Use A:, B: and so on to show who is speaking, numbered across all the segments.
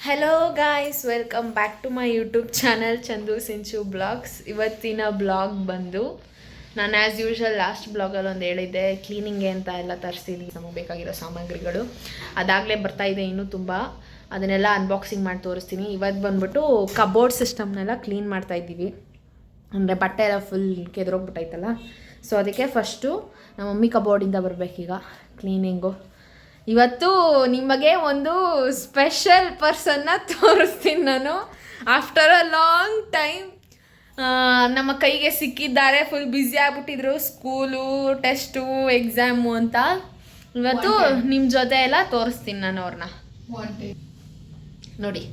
A: Hello guys, welcome back to my YouTube channel Chandu Sinchu blogs. ಇವತ್ತಿನ blog ಬಂದು ನಾನು as usual last ಬ್ಲಾಗಲ್ಲಿ ಒಂದು ಹೇಳಿದ್ದೆ ಕ್ಲೀನಿಂಗ್ಗೆ ಅಂತ ಎಲ್ಲ ತರಿಸಿದ್ದೀನಿ, ನಮಗೆ ಬೇಕಾಗಿರೋ ಸಾಮಗ್ರಿಗಳು. ಅದಾಗಲೇ ಬರ್ತಾಯಿದೆ ಇನ್ನೂ ತುಂಬ, ಅದನ್ನೆಲ್ಲ ಅನ್ಬಾಕ್ಸಿಂಗ್ ಮಾಡಿ ತೋರಿಸ್ತೀನಿ. ಇವತ್ತು ಬಂದ್ಬಿಟ್ಟು ಕಬೋರ್ಡ್ ಸಿಸ್ಟಮ್ನೆಲ್ಲ ಕ್ಲೀನ್ ಮಾಡ್ತಾಯಿದ್ದೀವಿ. ಅಂದರೆ ಬಟ್ಟೆ ಎಲ್ಲ ಫುಲ್ ಕೆದರೋಗ್ಬಿಟ್ಟೈತಲ್ಲ, ಸೊ ಅದಕ್ಕೆ ಫಸ್ಟು ನಮ್ಮ ಮಮ್ಮಿ ಕಬೋರ್ಡಿಂದ ಬರಬೇಕೀಗ ಕ್ಲೀನಿಂಗು. ಇವತ್ತು ನಿಮಗೆ ಒಂದು ಸ್ಪೆಷಲ್ ಪರ್ಸನ್ನ ತೋರಿಸ್ತೀನಿ ನಾನು. ಆಫ್ಟರ್ ಅ ಲಾಂಗ್ ಟೈಮ್ ನಮ್ಮ ಕೈಗೆ ಸಿಕ್ಕಿದ್ದಾರೆ. ಫುಲ್ ಬ್ಯುಸಿ ಆಗ್ಬಿಟ್ಟಿದ್ರು, ಸ್ಕೂಲು, ಟೆಸ್ಟು, ಎಕ್ಸಾಮು ಅಂತ. ಇವತ್ತು ನಿಮ್ಮ ಜೊತೆ ಎಲ್ಲ ತೋರಿಸ್ತೀನಿ ನಾನು ಅವ್ರನ್ನ. ನೋಡಿ,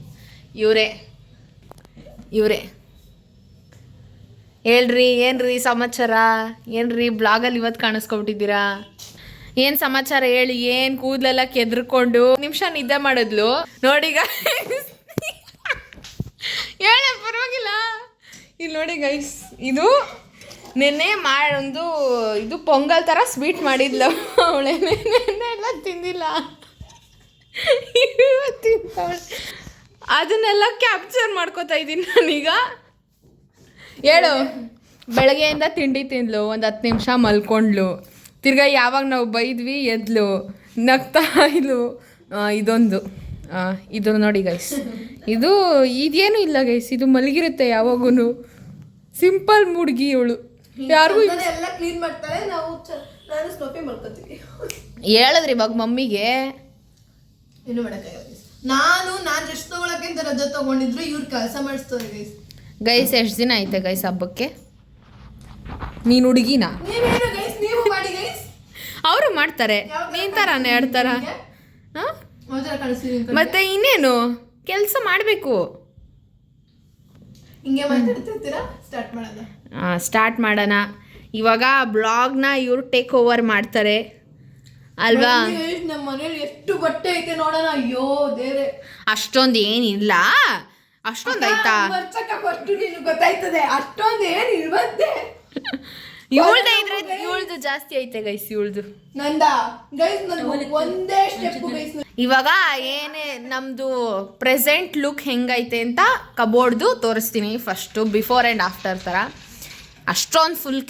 A: ಇವರೇ ಹೇಳ್ರಿ, ಏನ್ರಿ ಸಮಾಚಾರ? ಏನ್ರಿ ಬ್ಲಾಗಲ್ಲಿ ಇವತ್ತು ಕಾಣಿಸ್ಕೊಬಿಟ್ಟಿದ್ದೀರಾ? ಏನು ಸಮಾಚಾರ ಹೇಳಿ? ಏನು ಕೂದಲೆಲ್ಲ ಕೆದ್ರಕೊಂಡು ನಿಮಿಷ ನಿದ್ದೆ ಮಾಡಿದ್ಲು ನೋಡಿಗ. ಹೇಳ ಪರವಾಗಿಲ್ಲ. ಇಲ್ಲಿ ನೋಡಿ ಗೈಸ್, ಇದು ನೆನ್ನೆ ಒಂದು ಇದು ಪೊಂಗಲ್ ಥರ ಸ್ವೀಟ್ ಮಾಡಿದ್ಲು ಅವಳೆ. ನೆನ್ನೆ ಎಲ್ಲ ತಿಂದಿಲ್ಲ, ತಿಂತಾವಳೆ. ಅದನ್ನೆಲ್ಲ ಕ್ಯಾಪ್ಚರ್ ಮಾಡ್ಕೋತಾ ಇದ್ದೀನಿ ನಾನೀಗ. ಹೇಳು, ಬೆಳಗ್ಗೆಯಿಂದ ತಿಂಡಿ ತಿಂದ್ಲು, ಒಂದು 10 ನಿಮಿಷ ಮಲ್ಕೊಂಡ್ಲು. ತಿರ್ಗಾ ಯಾವಾಗ ನಾವು ಬೈದ್ವಿ ಎದ್ಲು, ನಗ್ತಾ ಇದ್ಲು. ಇದು ನೋಡಿ ಗೈಸ್, ಇದೇನು ಇಲ್ಲ ಗೈಸ್, ಇದು ಮಲಗಿರುತ್ತೆ ಯಾವಾಗೂ. ಸಿಂಪಲ್ ಹುಡುಗಿ ಇವಳು. ಯಾರಿಗೂ
B: ಎಲ್ಲ ಕ್ಲೀನ್ ಮಾಡ್ತಾರೆ, ನಾನು ಸ್ಲೋಪಿ ಮಾಡ್ಕೊತೀವಿ.
A: ಹೇಳಿದ್ರಿ ಇವಾಗ ಮಮ್ಮಿಗೆ.
B: ಏನು ಮಾಡೋಕ್ಕಾಗಲ್ಲ. ನಾನು ರೆಸ್ಟ್ ತಗೊಳಕ್ಕಿಂತ ರಜೆ ತಗೊಂಡಿದ್ರು, ಇವ್ರು ಕೆಲಸ ಮಾಡಿಸ್ತಾರೆ ಗೈಸ್.
A: ಗೈಸ್ ಎಷ್ಟು ದಿನ ಐತೆ ಗೈಸ್ ಹಬ್ಬಕ್ಕೆ? ನೀನು ಹುಡುಗಿನ?
B: ನೀವು ಮಾಡಿ ಗೈಸ್.
A: ಅವರು ಮಾಡ್ತಾರೆ, ನೀನ್ ಥರನೇ ಆಡ್ತಾರ. ಮತ್ತೆ ಇನ್ನೇನು ಕೆಲಸ ಮಾಡಬೇಕು.
B: ಹಿಂಗೆ ಮಾತಾಡ್ತಿರ್ತೀರಾ?
A: ಸ್ಟಾರ್ಟ್ ಮಾಡೋಣ ಇವಾಗ. ಬ್ಲಾಗ್ನ ಇವರು ಟೇಕ್ ಓವರ್ ಮಾಡ್ತಾರೆ ಅಲ್ವಾ?
B: ನಮ್ಮ ಮನೇಲಿ ಎಷ್ಟು ಬಟ್ಟೆ ಐತೆ ನೋಡೋಣ. ಅಯ್ಯೋ ದೇವ್ರೆ,
A: ಅಷ್ಟೊಂದು ಏನಿಲ್ಲ. ಅಷ್ಟೊಂದು ಆಯ್ತಾ?
B: ಗೊತ್ತಾಯ್ತದೆ, ಅಷ್ಟೊಂದು ಏನು ಇರ್ಬಂತೆ.
A: ಇವಳ್ದು ಜಾಸ್ತಿ ಐತೆ ಗೈಸ್, ಇವಳ್ದು.
B: ಒಂದೇ ಸ್ಟೆಪ್ ಗೈಸ್.
A: ಇವಾಗ ಏನೇ ನಮ್ದು ಪ್ರೆಸೆಂಟ್ ಲುಕ್ ಹೆಂಗೈತೆ ಅಂತ ಕಬೋರ್ಡ್ದು ತೋರಿಸ್ತೀನಿ ಫಸ್ಟು, ಬಿಫೋರ್ ಆ್ಯಂಡ್ ಆಫ್ಟರ್ ಥರ. ಅಷ್ಟೊಂದು ಫುಲ್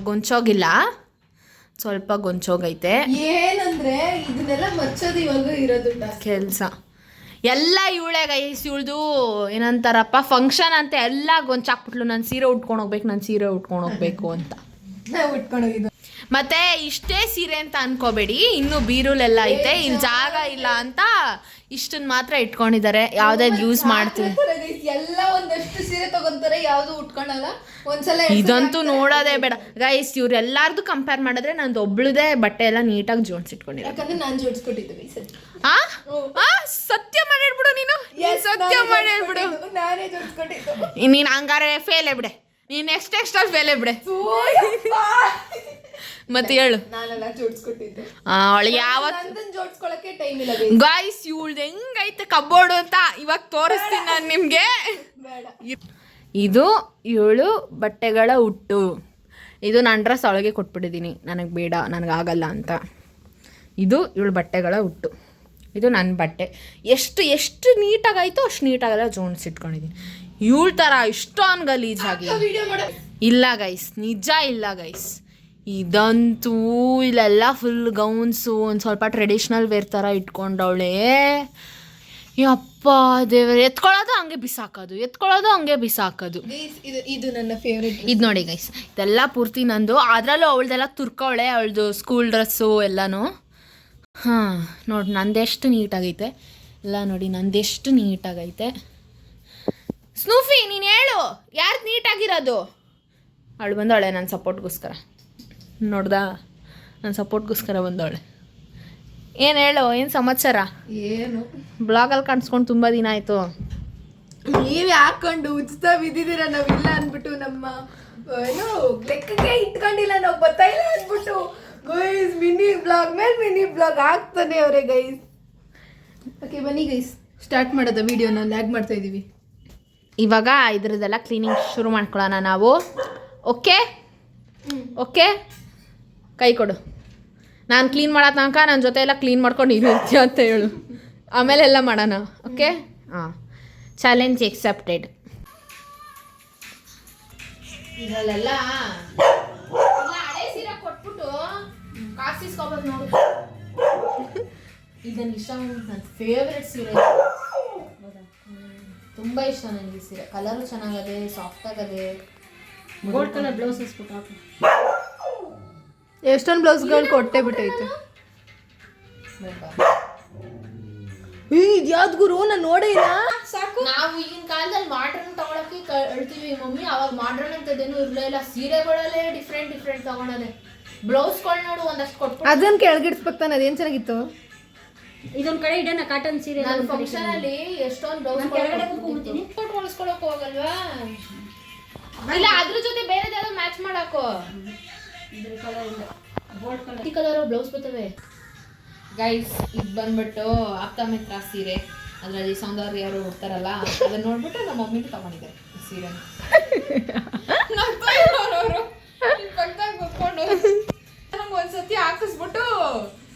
A: ಗೊಂಚೋಗಿಲ್ಲ, ಸ್ವಲ್ಪ ಗೊಂಚೋಗೈತೆ.
B: ಏನಂದ್ರೆ ಇದನ್ನೆಲ್ಲ ಮಚ್ಚೋದು ಇವಾಗ ಇರೋದು
A: ಕೆಲಸ ಎಲ್ಲ ಇವಳೇ ಗೈಸ್. ಇವಳ್ದು ಏನಂತಾರಪ್ಪ, ಫಂಕ್ಷನ್ ಅಂತ ಎಲ್ಲ ಗೊಂಚಾಕ್ಬಿಟ್ಲು. ನಾನು ಸೀರೆ ಉಟ್ಕೊಂಡು ಹೋಗ್ಬೇಕು ಅಂತ. ಮತ್ತೆ ಇಷ್ಟೇ ಸೀರೆ ಅಂತ ಅನ್ಕೋಬೇಡಿ, ಇನ್ನು ಬೀರುಲೆಲ್ಲ ಐತೆ. ಇಲ್ಲಿ ಜಾಗ ಇಲ್ಲ ಅಂತ ಇಷ್ಟನ್ನ ಮಾತ್ರ ಇಟ್ಕೊಂಡಿದ್ದಾರೆ. ಯಾವ್ದಾದ್ರು ಯೂಸ್ ಮಾಡ್ತೀವಿ.
B: ಎಲ್ಲ ಒಂದಷ್ಟು ಸೀರೆ ತಗೊಂತಾರೆ, ಯಾವ್ದು ಉಟ್ಕೊಳಲ್ಲ. ಒಂದ್ಸಲ
A: ಇದಂತೂ ನೋಡೋದೇ ಬೇಡ ಗೈಸ್. ಇವ್ರು ಎಲ್ಲಾರ್ದು ಕಂಪೇರ್ ಮಾಡಿದ್ರೆ ನಂದು ಒಬ್ಳದೇ ಬಟ್ಟೆ ಎಲ್ಲ ನೀಟಾಗಿ ಜೋಡಿಸಿಟ್ಕೊಂಡಿರೋ.
B: ಯಾಕಂದ್ರೆ ನಾನು ಜೋಡಿಸ್ಕೊಟ್ಟಿದ್ದೆ.
A: ಸತ್ಯ ಮಾಡಿ ಹೇಳ್ಬಿಡು ನೀನು. ಸತ್ಯ ಮಾಡಿ ಹೇಳ್ಬಿಡು.
B: ನಾನೇ ಜೋಡಿಸ್ಕೊಟ್ಟಿದ್ದು.
A: ನೀನ್ ಹಂಗಾರೆ ಫೇಲೇ ಬಿಡೆ. ನೀನ್ ನೆಕ್ಸ್ಟ್ ಅಲ್ಲಿ ಫೇಲೇ ಬಿಡೆ. ಮತ್ತೆ ಹೇಳು.
B: ನಾನೆಲ್ಲ ಜೋಡಿಸ್ಕೊಟ್ಟಿದ್ದೆ. ಜೋಡಿಸ್ಕೊಳಕ್ಕೆ ಟೈಮ್ ಇಲ್ಲ
A: ಗಾಯ್ಸ್. ಇವಳ್ದು ಹೆಂಗೈತೆ ಕಬೋರ್ಡು ಅಂತ ಇವಾಗ ತೋರಿಸ್ತೀನಿ ನಾನು ನಿಮ್ಗೆ. ಇದು ಇವಳು ಬಟ್ಟೆಗಳ ಹುಟ್ಟು. ಇದು ನಾನು ಡ್ರೆಸ್ ಅವಳಿಗೆ ಕೊಟ್ಬಿಟ್ಟಿದ್ದೀನಿ, ನನಗೆ ಬೇಡ, ನನಗಾಗಲ್ಲ ಅಂತ. ಇದು ಇವಳು ಬಟ್ಟೆಗಳ ಹುಟ್ಟು. ಇದು ನನ್ನ ಬಟ್ಟೆ. ಎಷ್ಟು ನೀಟಾಗಾಯ್ತು ಅಷ್ಟು ನೀಟಾಗೆಲ್ಲ ಜೋಡಿಸಿಟ್ಕೊಂಡಿದ್ದೀನಿ. ಇವಳ ಥರ ಇಷ್ಟೊಂದು ಗಲೀಜಾಗಿ ಇಲ್ಲ ಗೈಸ್, ನಿಜ ಇಲ್ಲ ಗೈಸ್. ಇದಂತೂ ಇಲ್ಲೆಲ್ಲ ಫುಲ್ ಗೌನ್ಸು, ಒಂದು ಸ್ವಲ್ಪ ಟ್ರೆಡಿಷ್ನಲ್ ವೇರ್ ಥರ ಇಟ್ಕೊಂಡವಳೆ. ಯಪ್ಪ ದೇವ್ರೆ, ಎತ್ಕೊಳ್ಳೋದು ಹಂಗೆ ಬಿಸಾಕೋದು.
B: ಇದು ನನ್ನ ಫೇವ್ರೆಟ್.
A: ಇದು ನೋಡಿ ಗೈಸ್, ಇದೆಲ್ಲ ಪೂರ್ತಿ ನಂದು. ಅದರಲ್ಲೂ ಅವಳದೆಲ್ಲ ತುರ್ಕವಳೆ, ಅವಳದು ಸ್ಕೂಲ್ ಡ್ರೆಸ್ಸು ಎಲ್ಲನೂ. ನೋಡಿ ನಂದೆಷ್ಟು ನೀಟಾಗೈತೆ ಎಲ್ಲ. ನೋಡಿ ನಂದೆಷ್ಟು ನೀಟಾಗೈತೆ. ಸ್ನೂಫಿ ನೀನು ಹೇಳು, ಯಾರು ನೀಟಾಗಿರೋದು? ಅವಳು ಬಂದವಳೆ ನನ್ನ ಸಪೋರ್ಟ್ಗೋಸ್ಕರ. ನೋಡ್ದಾ, ನನ್ನ ಸಪೋರ್ಟ್ಗೋಸ್ಕರ ಬಂದವಳೆ. ಏನು ಹೇಳು, ಏನು ಸಮಾಚಾರ?
B: ಏನು
A: ಬ್ಲಾಗಲ್ಲಿ ಕಾಣಿಸ್ಕೊಂಡು ತುಂಬ ದಿನ ಆಯಿತು.
B: ನೀವೇ ಹಾಕೊಂಡು ಉಚಿತ ಬಿದ್ದಿದ್ದೀರ. ನಾವಿಲ್ಲ ಅಂದ್ಬಿಟ್ಟು ನಮ್ಮ ಏನು ಲೆಕ್ಕಕ್ಕೆ ಇಟ್ಕೊಂಡಿಲ್ಲ, ನಾವು ಗೊತ್ತಾಯಿಲ್ಲ ಅಂದ್ಬಿಟ್ಟು ಗೈಸ್ ಮಿನಿ ಬ್ಲಾಗ್ ಮೇಲೆ ಮಿನಿ ಬ್ಲಾಗ್ ಆಗ್ತಾನೆ ಅವರೇ ಗೈಸ್. ಓಕೆ ಬನ್ನಿ ಗೈಸ್, ಸ್ಟಾರ್ಟ್ ಮಾಡೋದ ವಿಡಿಯೋನ. ಲ್ಯಾಗ್ ಮಾಡ್ತಾ ಇದ್ದೀವಿ
A: ಇವಾಗ. ಇದ್ರದ್ದೆಲ್ಲ ಕ್ಲೀನಿಂಗ್ ಶುರು ಮಾಡ್ಕೊಳ್ಳೋಣ ನಾವು. ಓಕೆ ಕೈ ಕೊಡು. ನಾನು ಕ್ಲೀನ್ ಮಾಡೋ ತನಕ ನನ್ನ ಜೊತೆ ಎಲ್ಲ ಕ್ಲೀನ್ ಮಾಡ್ಕೊಂಡು ಇರ್ತೀಯ ಅಂತ ಹೇಳು. ಆಮೇಲೆ ಎಲ್ಲ ಮಾಡೋಣ. ಓಕೆ ಹಾಂ, ಚಾಲೆಂಜ್ ಎಕ್ಸೆಪ್ಟೆಡ್. ಇದರಲ್ಲೆಲ್ಲ ಹಳೆ ಸೀರೆ ಕೊಟ್ಬಿಟ್ಟು ಕಾಸು ಇಸ್ಕೊಬೋದು ನೋಡು. ಇದನ್ನು ಇಷ್ಟ, ನನ್ನ ಫೇವ್ರೆಟ್ ಸೀರೆ, ತುಂಬ ಇಷ್ಟ ನನಗೆ ಈ ಸೀರೆ. ಕಲರು ಚೆನ್ನಾಗದೆ, ಸಾಫ್ಟ್ ಆಗದೆ,
C: ಗೋಲ್ಡ್ ಕಲರ್ ಬ್ಲೌಸ್ ಇಸ್ಬಿಟ್ಟು ಹಾಕು.
B: ಎಷ್ಟೊಂದು ಬ್ಲೌಸ್ಗಳು ಕೊಟ್ಟೆ ಬಿಟ್ಟೈತೆ. ಇದ್ಯಾವ್ದು ಗುರು, ನಾನು ನೋಡೇ ಇಲ್ಲ.
A: ಸಾಕು, ನಾವು ಈಗಿನ ಕಾಲದಲ್ಲಿ ಮಾಡ್ರನ್ ತಗೊಳಕ್ಕೆ ಹೇಳ್ತೀವಿ ಮಮ್ಮಿ, ಅವಾಗ ಮಾಡ್ರನ್ ಅಂತದೇನು ಇರಲೇ ಇಲ್ಲ. ಸೀರೆಗಳಲ್ಲೇ ಡಿಫ್ರೆಂಟ್ ತಗೊಳೋದೆ. ಬ್ಲೌಸ್ಗಳು ನೋಡು ಒಂದಷ್ಟು ಕೊಟ್ಬಿಟ್ಟು
B: ಅದನ್ನ ಕೆಳಗಿಡ್ಸ್ಬೇಕು ತಾನೆ, ಅದೇನು ಚೆನ್ನಾಗಿತ್ತು.
C: ಇದೊಂದ್ ಕಡೆ ಇಡೋಣ ಕಾಟನ್ ಸೀರೆ.
A: ನಾನು ಫಂಕ್ಷನ್ ಅಲ್ಲಿ ಎಷ್ಟೊಂದು ಬ್ಲೌಸ್
C: ಕೆಳಗಡೆ ಕೂತ್ಕೊಂಡ್ಬಿಡ್ತೀನಿ.
A: ಫೋಟೋ ಹೊಲಿಸ್ಕೊಳಕ್ ಹೋಗಲ್ವಾ? ಇಲ್ಲ, ಅದ್ರ ಜೊತೆ ಬೇರೆ ಯಾವ್ದೋ ಮ್ಯಾಚ್ ಮಾಡಾಕೋ.
C: ಇದ್ರ ಕಲರ್ ಇಲ್ಲ, ಗೋಲ್ಡ್ ಕಲರ್.
A: ಈ ಕಲರ್ ಬ್ಲೌಸ್ ಬರ್ತವೆ ಗೈಸ್. ಇದು ಬಂದ್ಬಿಟ್ಟು ಆಪ್ತಮಿತ್ರ ಸೀರೆ, ಅದರಲ್ಲಿ ಸೌಂದರ್ಯರು ಉಡ್ತಾರಲ್ಲ, ಅದನ್ನ ನೋಡ್ಬಿಟ್ಟು ನಮ್ಮ ಮಮ್ಮಿಗೆ ತಗೊಂಡಿದ್ದಾರೆ ಈ ಸೀರೆ. ಪಕ್ಕದಾಗ ಕೂತ್ಕೊಂಡು ನಮ್ಗೆ ಒಂದ್ಸತಿ ಹಾಕಿಸ್ಬಿಟ್ಟು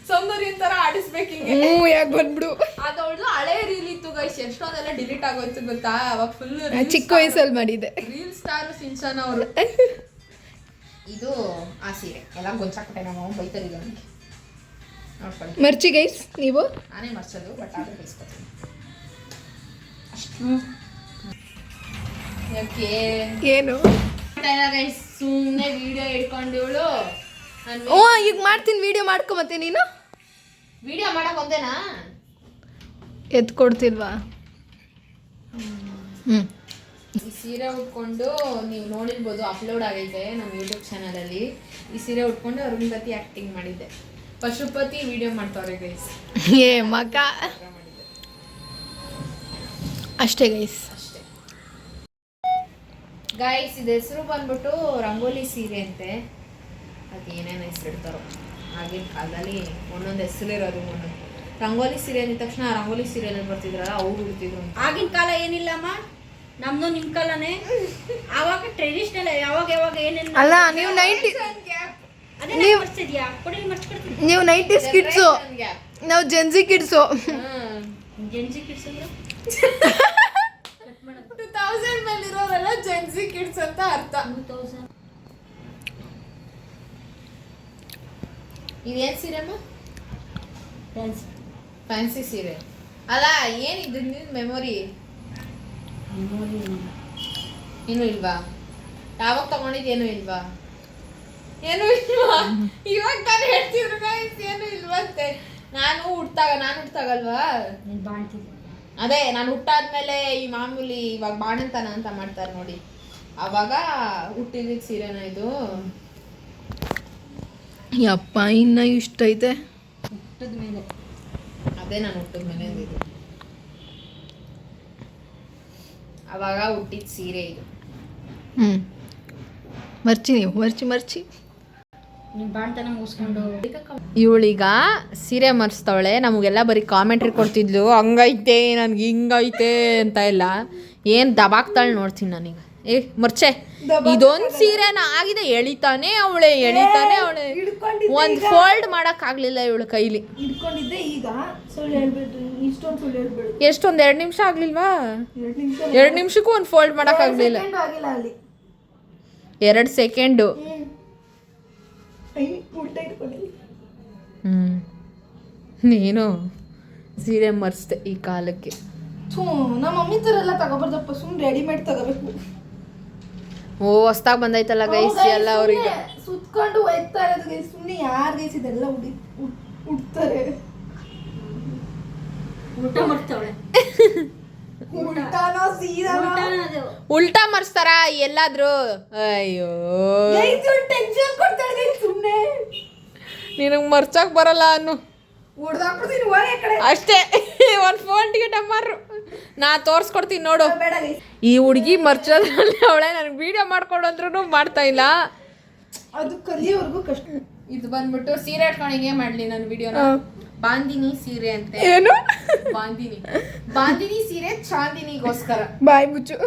A: ಸೌಂದರ್ಯ ತರ ಆಡಿಸ್ಬೇಕು ಹಿಂಗೆ.
B: ಯಾಕೆ ಬಂದ್ಬಿಡು.
A: ಅದೊಳ್ದು ಹಳೆ ರೀಲ್ ಇತ್ತು ಗೈಸ್, ಎಷ್ಟೊಂದೆಲ್ಲ ಡಿಲೀಟ್ ಆಗೋಯ್ತು ಗೊತ್ತಾ. ಅವಾಗ ಫುಲ್
B: ಚಿಕ್ಕ ವಯಸ್ಸಲ್ಲಿ ಮಾಡಿದ್ದೆ.
A: ರೀಲ್ ಸ್ಟಾರ್ ಸಿಂಚನ ಅವರು. ಇದು ಆ ಸೀರೆ ಎಲ್ಲ ಗೊಂಚಾಕ್ಬಿಟ್ಟೆ, ನಮ್ಮ ಅಮ್ಮ ಬೈತಾರೆ ನನಗೆ. ನೋಡ್ಕೊಳ್ಳಿ,
B: ಮರ್ಚಿ ಗೈಸ್ ನೀವು.
A: ನಾನೇ ಮರ್ಚೋದು, ಬಟ್ ಆದ್ರೆ ಬೈಸ್ಕೊತೀನಿ ಅಷ್ಟು. ಯಾಕೆ
B: ಏನು
A: ಗೈಸ್, ಸುಮ್ಮನೆ ವಿಡಿಯೋ ಇಟ್ಕೊಂಡಿವಳು.
B: ಓ, ಈಗ ಮಾಡ್ತೀನಿ ವಿಡಿಯೋ ಮಾಡ್ಕೊ. ಮತ್ತೆ ನೀನು
A: ವಿಡಿಯೋ ಮಾಡಕ್ ಒಂದೇನಾ
B: ಎತ್ಕೊಡ್ತಿಲ್ವಾ?
A: ಈ ಸೀರೆ ಉಟ್ಕೊಂಡು ನೀವು ನೋಡಿರ್ಬೋದು, ಅಪ್ಲೋಡ್ ಆಗೈತೆ ನಮ್ಮ ಯೂಟ್ಯೂಬ್ ಚಾನಲಲ್ಲಿ. ಈ ಸೀರೆ ಉಟ್ಕೊಂಡು ಅರುಂಧತಿ ಆ್ಯಕ್ಟಿಂಗ್ ಮಾಡಿದ್ದೆ. ಪಶುಪತಿ ವಿಡಿಯೋ ಮಾಡ್ತಾವ್ರೆ ಗೈಸ್.
B: ಏ ಮಗ, ಅಷ್ಟೇ ಗೈಸ್,
A: ಅಷ್ಟೇ ಗೈಸ್. ಇದು ಹೆಸರು ಬಂದ್ಬಿಟ್ಟು ರಂಗೋಲಿ ಸೀರೆ ಅಂತೆ. ಅದು ಏನೇನು ಹೆಸರು ಇಡ್ತಾರೋ ಆಗಿನ ಕಾಲದಲ್ಲಿ ಒಂದೊಂದು ಹೆಸರಿರೋದು. ಒಂದೊಂದು ರಂಗೋಲಿ ಸೀರೆ ಅಂದ ತಕ್ಷಣ ರಂಗೋಲಿ ಸೀರೆಯಲ್ಲಿ ಬರ್ತಿದ್ರಲ್ಲ, ಅವ್ರು ಉಡ್ತಿದ್ರು.
C: ಆಗಿನ ಕಾಲ ಏನಿಲ್ಲಮ್ಮ, ನಮ್ದು ನಿಮ್ ಕಾಲನೇ. ಆವಾಗ ಟ್ರೆಡಿಷನಲ್ ಯಾವಾಗ ಏನೇನು.
B: ಅಲ್ಲ, ನೀವು 90
C: ನೀವು ಮರ್ಸಿದ್ಯಾ? ಕೊಡಿ, ಮರ್ಸ್ಕೊಡ್ತೀನಿ.
B: ನೀವು 90s ಕಿಡ್ಸು, ನಾವು ಜೆನ್ಸಿ ಕಿಡ್ಸು.
C: ಜೆನ್ಸಿ ಕಿಡ್ಸ್ ಅಂದ್ರೆ
A: 2000 ಮೇಲಿರೋರೆಲ್ಲ ಜೆನ್ಸಿ ಕಿಡ್ಸ್ ಅಂತ ಅರ್ಥ.
C: 2000
A: ಇದೇನು ಸೀರೆಮ್ಮ?
C: ಡ್ಯಾನ್ಸ್
A: ಫ್ಯಾನ್ಸಿ ಸೀರೆ ಅಲ್ಲ. ಏನಿದು ನಿನ್ನ ಮೆಮೊರಿ ಏನು ಇಲ್ವಾ? ಯಾವಾಗ ತಗೊಂಡಿದ್ದೇನು ಇಲ್ವಾ? ಏನು ಇಲ್ವಾ? ಇವಾಗ ತಾನು ಹೇಳ್ತಿದ್ರು ಗೈಸ್, ಏನು ಇಲ್ವಂತೆ. ನಾನು ಹುಟ್ಟಾಗಲ್ವಾ?
C: ಬಾಳ್ತಿದ್ದೆ.
A: ಅದೇ ನಾನು ಹುಟ್ಟಾದ್ಮೇಲೆ ಈ ಮಾಮೂಲಿ ಇವಾಗ ಬಾಣಂತನ ಅಂತ ಮಾಡ್ತಾರೆ ನೋಡಿ, ಅವಾಗ ಹುಟ್ಟಿದ ಸೀರೆನ ಇದು.
B: ಯಪ್ಪ, ಇನ್ನ ಇಷ್ಟ ಐತೆ.
C: ಹುಟ್ಟದ ಮೇಲೆ
A: ಅದೇ ನಾನು ಹುಟ್ಟಿದ ಮೇಲೆ ಇದು, ಅವಾಗ ಹುಟ್ಟಿದ ಸೀರೆ ಇದು.
B: ಮರ್ಚಿ ನೀವು, ಮರ್ಚಿ.
C: ನಿಮ್ಮ ಬಾಣ್ತನ ಮುಗಿಸ್ಕೊಂಡು
A: ಇವಳೀಗ ಸೀರೆ ಮರ್ಸ್ತವಳೆ. ನಮಗೆಲ್ಲ ಬರೀ ಕಾಮೆಂಟ್ರಿ ಕೊಡ್ತಿದ್ಲು, ಹಂಗೈತೆ ನನಗೆ ಹಿಂಗೈತೆ ಅಂತ ಎಲ್ಲ. ಏನು ದಬಾಕ್ತಾಳೆ ನೋಡ್ತೀನಿ ನಾನೀಗ. ಮರ್ಚೆ, ಇದೊಂದು ಸೀರೆನ ಆಗಿದೆ, ಎಳಿತಾನೆ ಅವಳೆ. ಒಂದು ಫೋಲ್ಡ್ ಮಾಡೋಕ್ಕಾಗಲಿಲ್ಲ ಇವಳ ಕೈಲಿ.
B: ಇಟ್ಕೊಂಡಿದ್ದೆ. ಈಗ ಸುಳ್ಳು ಹೇಳ್ಬಿಟ್ಟು ಇಷ್ಟೊಂದು ಸುಳ್ಳು ಹೇಳ್ಬಿಡು.
A: ಎಷ್ಟೊಂದು 2 ನಿಮಿಷ ಆಗಲಿಲ್ವಾ? 2 ನಿಮಿಷಕ್ಕೂ ಒಂದು ಫೋಲ್ಡ್ ಮಾಡೋಕ್ಕಾಗಲಿಲ್ಲ. 2 ಸೆಕೆಂಡು. ನೀನು ಸೀರೆ ಮರ್ಸ್ದೆ ಈ ಕಾಲಕ್ಕೆ.
B: ನಮ್ಮ ಮಮ್ಮಿ ಥರ ಎಲ್ಲ ತಗೋಬಾರ್ದಪ್ಪ, ಸುಮ್ಮನೆ ರೆಡಿಮೇಡ್ ತಗೋಬೇಕು.
A: ಓ, ಹೊಸ್ದಾಗಿ ಬಂದೈತಲ್ಲ ಗೈಸ್ ಎಲ್ಲ ಅವ್ರಿಗೆ.
B: ಸುತ್ಕೊಂಡು ಹೋಯ್ತಾ ಇರೋದು ಗೈಸ್. ಸುಮ್ಮನೆ ಯಾರು ಗೈಸ್ ಇದೆಲ್ಲ ಉಡ್ತಾರೆ?
C: ಊಟ ಮಾಡ್ತಾವಳೆ.
A: ಉಲ್ಟಾ ಮರ್ಸ್ತಾರ ಎಲ್ಲಾದ್ರೂ? ಅಯ್ಯೋ,
B: ಟೆನ್ಷನ್ ಕೊಡ್ತಾಳೆ ಸುಮ್ಮನೆ.
A: ನಿನಗೆ ಮರ್ಚಕ್ ಬರಲ್ಲ ಅನ್ನು ಅಷ್ಟೇ. ಒಂದು ಫೋನ್ ಟಿಕೆಟ್ ಅಮ್ಮಾರು ನಾ ತೋರಿಸ್ಕೊಡ್ತೀನಿ ನೋಡು. ಈ ಹುಡುಗಿ ಮರ್ಚೋದ್ರಲ್ಲಿ ಅವಳೆ ನನಗೆ ವಿಡಿಯೋ ಮಾಡ್ಕೊಂಡು ಅಂದ್ರೂ ಮಾಡ್ತಾ ಇಲ್ಲ.
B: ಅದು ಕಲಿಯೋವರೆಗೂ ಕಷ್ಟ.
A: ಇದು ಬಂದ್ಬಿಟ್ಟು ಸೀರೆ ಇಟ್ಕೊಂಡು ಹಿಂಗೆ ಮಾಡಲಿ ನಾನು ವಿಡಿಯೋನ. ಬಾಂದಿನಿ ಸೀರೆ ಅಂತೆ.
B: ಏನು
A: ಬಾಂದಿನಿ ಸೀರೆ ಚಾಂದಿನಿಗೋಸ್ಕರ.
B: ಬಾಯ್ ಮುಚ್ಚು.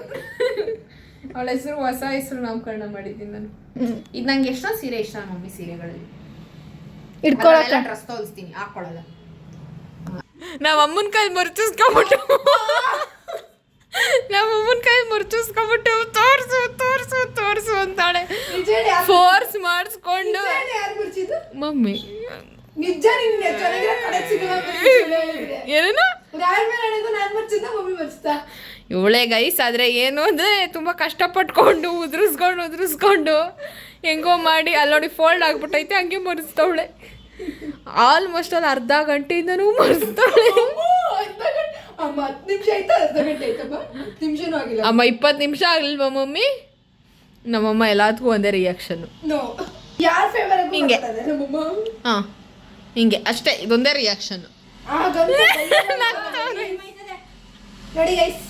A: ಅವಳ ಹೆಸರು, ಹೊಸ ಹೆಸರು ನಾಮಕರಣ ಮಾಡಿದ್ದೀನಿ ನಾನು. ಇದು ನಂಗೆ ಎಷ್ಟೊಂದು ಸೀರೆ ಇಷ್ಟ ಮಮ್ಮಿ ಸೀರೆಗಳಲ್ಲಿ. ಇಟ್ಕೊಳ್ಳಲ್ಲ, ಡ್ರೆಸ್ ತೋರಿಸ್ತೀನಿ, ಹಾಕೊಳ್ಳಲ್ಲ. ನಮ್ಮ ಅಮ್ಮನ ಕೈ ಮರ್ಚಿಸ್ಕೊಂಬಿಟ್ಟು ಇವಳೇ ಗೈಸ್. ಆದರೆ ಏನು ಅಂದರೆ ತುಂಬ ಕಷ್ಟಪಟ್ಕೊಂಡು ಉದುರಿಸ್ಕೊಂಡು ಹೆಂಗೋ ಮಾಡಿ ಅಲ್ಲಿ ನೋಡಿ ಫೋಲ್ಡ್ ಆಗ್ಬಿಟ್ಟೈತೆ, ಹಂಗೆ ಮರೆಸ್ತವಳೆ. ಆಲ್ಮೋಸ್ಟ್ ಅಲ್ಲಿ ಅರ್ಧ ಗಂಟೆಯಿಂದನೂ ಮರೆಸ್ತವಳೆ.
B: ಅಮ್ಮ 10 ನಿಮಿಷ ಆಯ್ತಾ? ಅರ್ಧ ಗಂಟೆ ಆಯ್ತಮ್ಮ? 10 ನಿಮಿಷನೂ ಆಗಿಲ್ಲ
A: ಅಮ್ಮ. 20 ನಿಮಿಷ ಆಗಲಿಲ್ವಾ ಮಮ್ಮಿ? ನಮ್ಮಮ್ಮ ಎಲ್ಲದಕ್ಕೂ ಒಂದೇ ರಿಯಾಕ್ಷನ್ನು.
B: ಯಾರ ಫೇವರ್
A: ಹಿಂಗೆ
B: ನಮ್ಮಮ್ಮ?
A: ಹಾಂ ಹಿಂಗೆ ಅಷ್ಟೇ, ಇದೊಂದೇ ರಿಯಾಕ್ಷನ್ನು.
B: ನೋಡಿ ಗೈಸ್,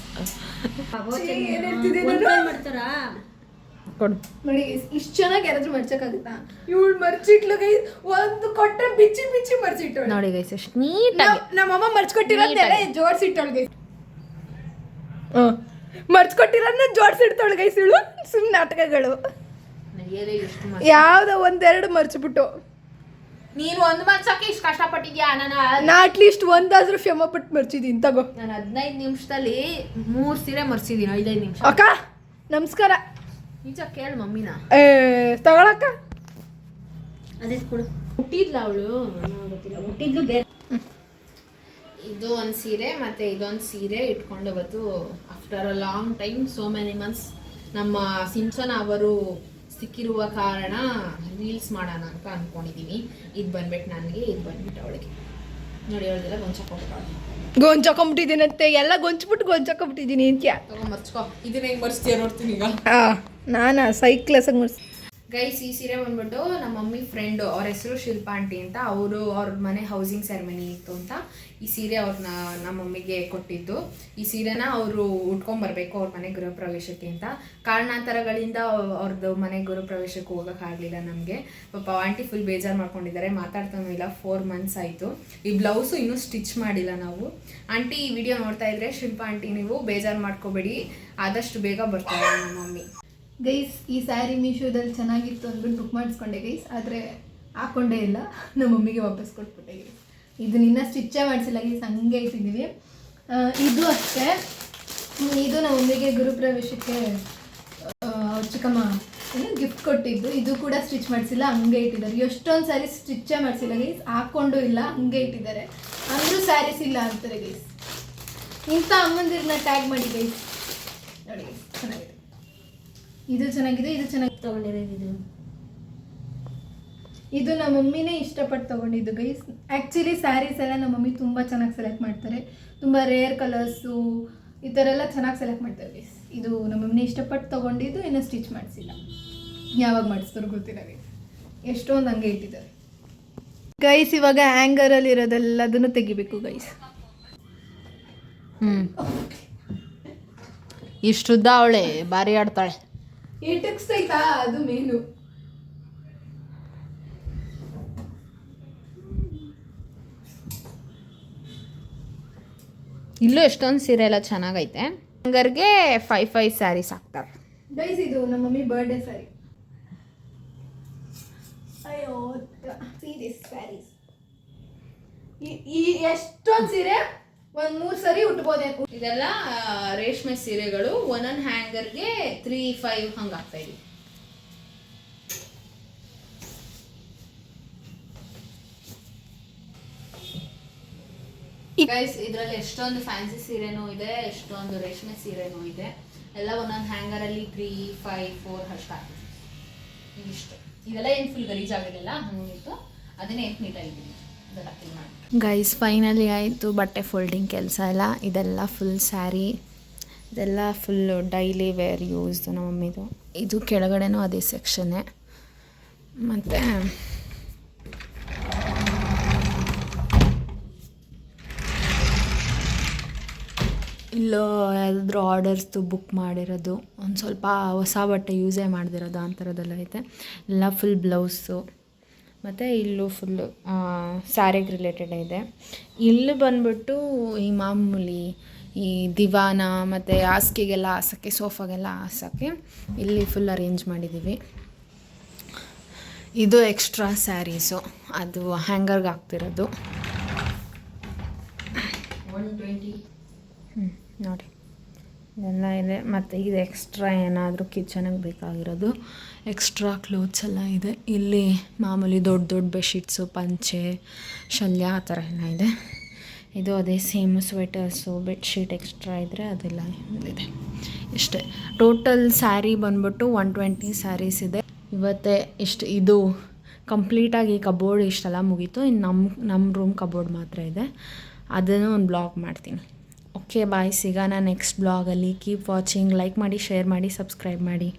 C: ಮಾಡ್ತಾರಾ
A: ಕೊಡು.
B: ನೋಡಿ ಗೈಸ್, ಇಷ್ಟು ಚೆನ್ನಾಗಿ ಯಾರಾದ್ರೂ ಮರ್ಚಕ್ಕಾಗುತ್ತಾ? ಇವಳು ಮರ್ಚಿಟ್ಲು ಗೈಸ್, ಒಂದು ಕೊಟ್ರೆ ಬಿಚ್ಚಿ ಮರ್ಚಿಟ್ಟು.
A: ನೋಡಿ ಗೈಸ್ ಎಷ್ಟು ನೀಟಾಗಿ
B: ನಮ್ಮಮ್ಮ ಮರ್ಚ್ಕೊಟ್ಟಿರೋದೆಲ್ಲ ಜೋಡಿಸಿಟ್ಟವಳು ಗೈಸ್. ಮರ್ಚ್ಕೊಟ್ಟಿರೋದನ್ನ ಜೋಡಿಸಿಡ್ತಾವಳು ಗೈಸ್ ಇವಳು. ಸುಮ್ಮನೆ ನಾಟಕಗಳು ಯಾವ್ದೋ ಒಂದೆರಡು ಮರ್ಚ್ಬಿಟ್ಟು.
A: ನೀನು ಒಂದು ಮರ್ಚಕ್ಕೆ ಇಷ್ಟು ಕಷ್ಟಪಟ್ಟಿದ್ಯಾ?
B: ನಾ ಅಟ್ಲೀಸ್ಟ್ ಒಂದಾದ್ರೂ ಶ್ರಮ ಪಟ್ಟು ಮರ್ಚಿದ್ದೀನಿ. ತಗೋ,
A: ನಾನು 15 ನಿಮಿಷದಲ್ಲಿ 3 ಸೀರೆ ಮರ್ಸಿದ್ದೀನಿ. 5 ನಿಮಿಷ.
B: ಅಕ್ಕ ನಮಸ್ಕಾರ.
A: ನಿಜ ಕೇಳು ಮಮ್ಮಿನ.
B: ತಗೊಳಕ್ಕ
C: ಅದೇ ಕೊಡು.
A: ಹುಟ್ಟಿದ್ಲ ಅವಳು?
C: ಹುಟ್ಟಿದ್ಲು ಬೇರೆ.
A: ಇದು ಒಂದು ಸೀರೆ ಮತ್ತು ಇದೊಂದು ಸೀರೆ ಇಟ್ಕೊಂಡು ಇವತ್ತು after a long time, so many months, ನಮ್ಮ ಸಿಂಚನ ಅವರು ಸಿಕ್ಕಿರುವ ಕಾರಣ ರೀಲ್ಸ್ ಮಾಡೋಣ ಅಂತ ಅಂದ್ಕೊಂಡಿದ್ದೀನಿ. ಇದು ಬಂದ್ಬಿಟ್ಟು ನನಗೆ, ಇದು ಬಂದ್ಬಿಟ್ಟು ಅವಳಿಗೆ. ನೋಡಿ ಅವಳಿಗೆಲ್ಲ
B: ಗೊಂಚಾಕೊಂಬಿಟ್ಟಿದ್ದೀನಂತೆ. ಎಲ್ಲ ಗೊಂಚ್ಬಿಟ್ಟಿದ್ದೀನಿ ಅಂತ್ಯ.
A: ಮರ್ಚ್ಕೊ. ಇದನ್ನ ಹೆಂಗೆ ಮರ್ಸ್ತೀಯ ನೋಡ್ತೀನಿ ಈಗ.
B: ನಾನಾ ಸೈಕ್ಲಸಾಗಿ ಮರ್ಸ್.
A: ಗೈಸ್, ಈ ಸೀರೆ ಬಂದ್ಬಿಟ್ಟು ನಮ್ಮ ಮಮ್ಮಿ ಫ್ರೆಂಡು, ಅವ್ರ ಹೆಸರು ಶಿಲ್ಪಾ ಆಂಟಿ ಅಂತ. ಅವ್ರ ಮನೆ ಹೌಸಿಂಗ್ ಸೆರೆಮನಿ ಇತ್ತು ಅಂತ ಈ ಸೀರೆ ಅವ್ರನ್ನ ನಮ್ಮ ಮಮ್ಮಿಗೆ ಕೊಟ್ಟಿದ್ದು. ಈ ಸೀರೆನ ಅವರು ಉಟ್ಕೊಂಬರ್ಬೇಕು ಅವ್ರ ಮನೆ ಗೃಹ ಪ್ರವೇಶಕ್ಕೆ ಅಂತ. ಕಾರಣಾಂತರಗಳಿಂದ ಅವ್ರದ್ದು ಮನೆ ಗೃಹ ಪ್ರವೇಶಕ್ಕೆ ಹೋಗೋಕ್ಕಾಗಲಿಲ್ಲ ನಮಗೆ. ಪಾಪ ಆಂಟಿ ಫುಲ್ ಬೇಜಾರು ಮಾಡ್ಕೊಂಡಿದ್ದಾರೆ, ಮಾತಾಡ್ತಾನೂ ಇಲ್ಲ. 4 ಮಂತ್ಸ್ ಆಯಿತು. ಈ ಬ್ಲೌಸು ಇನ್ನೂ ಸ್ಟಿಚ್ ಮಾಡಿಲ್ಲ ನಾವು. ಆಂಟಿ ಈ ವಿಡಿಯೋ ನೋಡ್ತಾ ಇದ್ರೆ, ಶಿಲ್ಪಾ ಆಂಟಿ ನೀವು ಬೇಜಾರು ಮಾಡ್ಕೋಬೇಡಿ, ಆದಷ್ಟು ಬೇಗ ಬರ್ತಾರೆ ನಮ್ಮ ಮಮ್ಮಿ.
B: ಗೈಸ್, ಈ ಸ್ಯಾರಿ ಮೀಶೋದಲ್ಲಿ ಚೆನ್ನಾಗಿತ್ತು ಅಂದ್ಬಿಟ್ಟು ಬುಕ್ ಮಾಡಿಸ್ಕೊಂಡೆ ಗೈಸ್. ಆದರೆ ಹಾಕೊಂಡೇ ಇಲ್ಲ, ನಮ್ಮ ಮಮ್ಮಿಗೆ ವಾಪಸ್ ಕೊಟ್ಬಿಟ್ಟೆ ಗೈಸ್. ಇದನ್ನ ಇನ್ನೂ ಸ್ಟಿಚ್ಚೇ ಮಾಡಿಸಿಲ್ಲ ಗೈಸ್, ಹಂಗೆ ಇಟ್ಟಿದ್ದೀವಿ. ಇದು ಅಷ್ಟೇ, ಇದು ನಮ್ಮ ಮಮ್ಮಿಗೆ ಗುರುಪ್ರವೇಶಕ್ಕೆ ಅವ್ರ ಚಿಕ್ಕಮ್ಮ ಗಿಫ್ಟ್ ಕೊಟ್ಟಿದ್ದು. ಇದು ಕೂಡ ಸ್ಟಿಚ್ ಮಾಡಿಸಿಲ್ಲ, ಹಂಗೆ ಇಟ್ಟಿದ್ದಾರೆ. ಎಷ್ಟೊಂದು ಸ್ಯಾರಿ ಸ್ಟಿಚ್ಚೇ ಮಾಡಿಸಿಲ್ಲ ಗೈಸ್, ಹಾಕ್ಕೊಂಡು ಇಲ್ಲ, ಹಂಗೆ ಇಟ್ಟಿದ್ದಾರೆ. ಅಂದರೂ ಸ್ಯಾರೀಸ್ ಇಲ್ಲ ಅಂತಾರೆ ಗೈಸ್. ಇಂಥ ಅಮ್ಮಂದಿರನ್ನ ಟ್ಯಾಗ್ ಮಾಡಿ ಗೈಸ್. ನೋಡಿ ಗೈಸ್, ಚೆನ್ನಾಗಿದೆ. ಇದು ಚೆನ್ನಾಗಿದೆ, ಇದು ಚೆನ್ನಾಗಿ
C: ತಗೊಂಡಿರೋದು.
B: ಇದು ನಮ್ಮ ಮಮ್ಮಿನೇ ಇಷ್ಟಪಟ್ಟು ತೊಗೊಂಡಿದ್ದು ಗೈಸ್. ಆ್ಯಕ್ಚುಲಿ ಸ್ಯಾರೀಸ್ ಎಲ್ಲ ನಮ್ಮ ಮಮ್ಮಿ ತುಂಬ ಚೆನ್ನಾಗಿ ಸೆಲೆಕ್ಟ್ ಮಾಡ್ತಾರೆ. ತುಂಬ ರೇರ್ ಕಲರ್ಸು ಈ ಥರ ಎಲ್ಲ ಚೆನ್ನಾಗಿ ಸೆಲೆಕ್ಟ್ ಮಾಡ್ತಾರೆ ಗೈಸ್. ಇದು ನಮ್ಮ ಮಮ್ಮಿ ಇಷ್ಟಪಟ್ಟು ತೊಗೊಂಡಿದ್ದು, ಇನ್ನೂ ಸ್ಟಿಚ್ ಮಾಡಿಸಿಲ್ಲ. ಯಾವಾಗ ಮಾಡಿಸ್ತಾರೋ ಗೊತ್ತಿಲ್ಲ ಗೈಸ್. ಎಷ್ಟೊಂದು ಹಂಗೆ ಇಟ್ಟಿದ್ದಾರೆ ಗೈಸ್. ಇವಾಗ ಹ್ಯಾಂಗರಲ್ಲಿ ಇರೋದೆಲ್ಲದನ್ನು ತೆಗಿಬೇಕು ಗೈಸ್.
A: ಇಷ್ಟುದ್ದ ಅವಳೆ ಭಾರಿ ಆಡ್ತಾಳೆ.
B: ಇಟಕ್ಸ್ತೈತಾ ಅದು ಮೇನು.
A: ಇಲ್ಲೂ ಎಷ್ಟೊಂದು ಸೀರೆ ಎಲ್ಲ ಚೆನ್ನಾಗೈತೆ. ಹಂಗರ್ಗೆ 5 ಸ್ಯಾರೀಸ್ ಹಾಕ್ತಾರೆ
B: ಗೈಸ್. ಇದು ನಮ್ಮ ಮಮ್ಮಿ ಬರ್ಡೇ ಸ್ಯಾರಿ. ಅಯ್ಯೋ, see this sarees. ಈ ಎಷ್ಟೊಂದು ಸೀರೆ ಒಂದು 3 ಸರಿ ಉಟ್ಬೋದೇ.
A: ಇದೆಲ್ಲ ರೇಷ್ಮೆ ಸೀರೆಗಳು. ಒಂದೊಂದು ಹ್ಯಾಂಗರ್ಗೆ 3-5 ಹಂಗೆ ಆಗ್ತಾ ಇದೆ. ಗೈಸ್, ಇದರಲ್ಲಿ ಎಷ್ಟೊಂದು ಫ್ಯಾನ್ಸಿ ಸೀರೆನೂ ಇದೆ, ಎಷ್ಟೊಂದು ರೇಷ್ಮೆ ಸೀರೆನೂ ಇದೆ. ಎಲ್ಲ ಒಂದೊಂದು ಹ್ಯಾಂಗರಲ್ಲಿ 3-5-4 ಅಷ್ಟು ಆಗ್ತದೆ. ಇದಿಷ್ಟು. ಇದೆಲ್ಲ ಏನು ಫುಲ್ ಗಲೀಜಾಗೋದಿಲ್ಲ, ಹಂಗಿತ್ತು. ಅದನ್ನೇ ನೀಟಾಗಿದ್ದೀನಿ. ಗೈಸ್, ಫೈನಲಿ ಆಯಿತು ಬಟ್ಟೆ ಫೋಲ್ಡಿಂಗ್ ಕೆಲಸ ಎಲ್ಲ. ಇದೆಲ್ಲ ಫುಲ್ ಸ್ಯಾರಿ, ಇದೆಲ್ಲ ಫುಲ್ಲು ಡೈಲಿ ವೇರ್ ಯೂಸ್ ನಮ್ಮ ಮಮ್ಮಿದು. ಇದು ಕೆಳಗಡೆನೂ ಅದೇ ಸೆಕ್ಷನ್ನೇ. ಮತ್ತು ಇಲ್ಲೋ ಯಾವ್ದಾದ್ರು ಆರ್ಡರ್ಸ್ದು ಬುಕ್ ಮಾಡಿರೋದು, ಒಂದು ಸ್ವಲ್ಪ ಹೊಸ ಬಟ್ಟೆ ಯೂಸೇ ಮಾಡ್ದಿರೋದು ಆ ಥರದ್ದೆಲ್ಲ ಐತೆ. ಎಲ್ಲ ಫುಲ್ ಬ್ಲೌಸು. ಮತ್ತು ಇಲ್ಲೂ ಫುಲ್ಲು ಸ್ಯಾರಿಗೆ ರಿಲೇಟೆಡ್ ಇದೆ. ಇಲ್ಲಿ ಬಂದ್ಬಿಟ್ಟು ಈ ಮಾಮೂಲಿ ಈ ದಿವಾನ ಮತ್ತು ಹಾಸಿಗೆಗೆಲ್ಲ ಹಾಸೋಕ್ಕೆ, ಸೋಫಾಗೆಲ್ಲ ಹಾಸೋಕ್ಕೆ ಇಲ್ಲಿ ಫುಲ್ ಅರೇಂಜ್ ಮಾಡಿದ್ದೀವಿ. ಇದು ಎಕ್ಸ್ಟ್ರಾ ಸ್ಯಾರೀಸು, ಅದು ಹ್ಯಾಂಗರ್ಗೆ ಹಾಕ್ತಿರೋದು. 120 ನೋಡಿ ಇದೆಲ್ಲ ಇದೆ. ಮತ್ತು ಇದು ಎಕ್ಸ್ಟ್ರಾ ಏನಾದರೂ ಕಿಚನಿಗೆ ಬೇಕಾಗಿರೋದು ಎಕ್ಸ್ಟ್ರಾ ಕ್ಲೋತ್ಸ್ ಎಲ್ಲ ಇದೆ. ಇಲ್ಲಿ ಮಾಮೂಲಿ ದೊಡ್ಡ ದೊಡ್ಡ ಬೆಡ್ಶೀಟ್ಸು, ಪಂಚೆ, ಶಲ್ಯ ಆ ಥರ ಎಲ್ಲ ಇದೆ. ಇದು ಅದೇ ಸೇಮ್ ಸ್ವೆಟರ್ಸು ಬೆಡ್ಶೀಟ್ ಎಕ್ಸ್ಟ್ರಾ ಇದ್ದರೆ ಅದೆಲ್ಲ ಇದೆ. ಇಷ್ಟೇ ಟೋಟಲ್ ಸ್ಯಾರಿ ಬಂದ್ಬಿಟ್ಟು 120 ಸ್ಯಾರೀಸ್ ಇದೆ. ಇವತ್ತೇ ಇದು ಕಂಪ್ಲೀಟಾಗಿ ಕಬೋರ್ಡ್ ಇಷ್ಟೆಲ್ಲ ಮುಗೀತು. ಇನ್ನು ನಮ್ಮ ರೂಮ್ ಕಬೋರ್ಡ್ ಮಾತ್ರ ಇದೆ, ಅದನ್ನು ಒಂದು ಬ್ಲಾಗ್ ಮಾಡ್ತೀನಿ. ಓಕೆ ಬಾಯ್, ಸಿಗೋಣ ನೆಕ್ಸ್ಟ್ ಬ್ಲಾಗಲ್ಲಿ. ಕೀಪ್ ವಾಚಿಂಗ್, ಲೈಕ್ ಮಾಡಿ, ಶೇರ್ ಮಾಡಿ, ಸಬ್ಸ್ಕ್ರೈಬ್ ಮಾಡಿ.